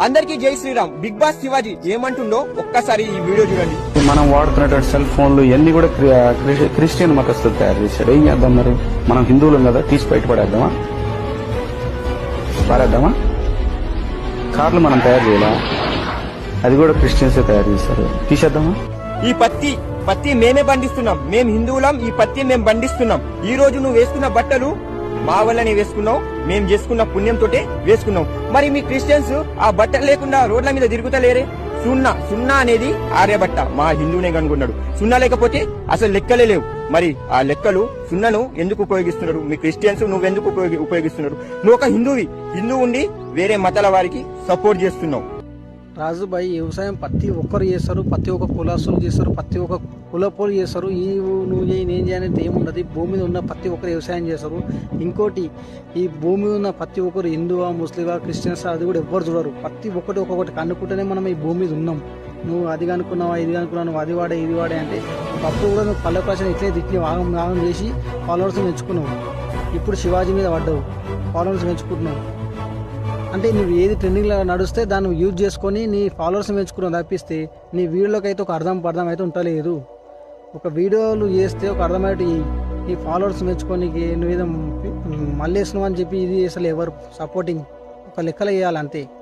అందరికీ జై Sriram. Big boss Shivaji ఏమంటుండో ఒక్కసారి ఈ వీడియో చూడండి. మనం వాడుతున్నటువంటి సెల్ ఫోన్లు ఇవన్నీ కూడా క్రిస్టియన్ మతస్థులు తయారు చేశారు. ఏం చేద్దాం మరి? మనం హిందువులం కదా, తీసి బయటపడేద్దామా? పారేద్దామా? కార్లు మనం తయారు చేయాలా? అది కూడా క్రిస్టియన్సే తయారు చేశారు. తీసేద్దామా? ఈ పత్తి మేమే పండిస్తున్నాం. మేము హిందువులం, ఈ పత్తి మేము పండిస్తున్నాం. ఈ రోజు నువ్వు వేసుకున్న బట్టలు మా వల్లనే వేసుకున్నావు, మేము చేసుకున్న పుణ్యంతో వేసుకున్నాం. మరి మీ క్రిస్టియన్స్ ఆ బట్టలు లేకుండా రోడ్ల మీద తిరుగుతలేరే? సున్నా అనేది ఆర్యభట్ట మా హిందువునే కనుగొన్నాడు. సున్నా లేకపోతే అసలు లెక్కలే లేవు. మరి ఆ లెక్కలు సున్నను ఎందుకు ఉపయోగిస్తున్నారు? మీ క్రిస్టియన్స్ నువ్వెందుకు ఉపయోగిస్తున్నారు? నువ్వు ఒక హిందువు ఉండి వేరే మతాల వారికి సపోర్ట్ చేస్తున్నావు. రాజుబాయి, వ్యవసాయం ప్రతి ఒక్కరు చేస్తారు, ప్రతి ఒక్క కులాసులు చేస్తారు, ప్రతి ఒక్క కులపోలు చేస్తారు. నువ్వు నేను చేయనేది ఏముండదు. భూమి మీద ఉన్న ప్రతి ఒక్కరు వ్యవసాయం చేస్తారు. ఇంకోటి, ఈ భూమి మీద ఉన్న ప్రతి ఒక్కరు హిందువా, ముస్లిమా, క్రిస్టియన్స్ అది కూడా ఎవ్వరు చూడరు. ప్రతి ఒక్కటి ఒక్కొక్కటి కనుక్కుంటేనే మనం ఈ భూమి మీద ఉన్నాం. నువ్వు అది కనుక్కున్నావా, ఇది కనుక్కున్నావు, నువ్వు అది వాడే ఇది వాడే అంటే ఒకప్పుడు కూడా నువ్వు పల్లె ప్రశ్న ఇట్లే వాగం చేసి ఫాలోవర్స్ పెంచుకున్నావు. ఇప్పుడు శివాజీ మీద పడ్డావు, ఫాలోవర్స్ పెంచుకుంటున్నావు. అంటే నువ్వు ఏది ట్రెండింగ్లో నడుస్తే దాన్ని యూజ్ చేసుకొని నీ ఫాలోవర్స్ పెంచుకున్నావు తప్పిస్తే నీ వీడియోలోకి అయితే ఒక అర్థం అయితే ఉండలేదు. ఒక వీడియోలు చేస్తే ఒక అర్థమయ్యేటి నీ ఫాలోవర్స్ మెచ్చుకోనికి నువ్వు ఏదో మళ్ళీ వేసినావు అని చెప్పి ఇది అసలు ఎవరు సపోర్టింగ్ ఒక లెక్కలు వేయాలి అంతే.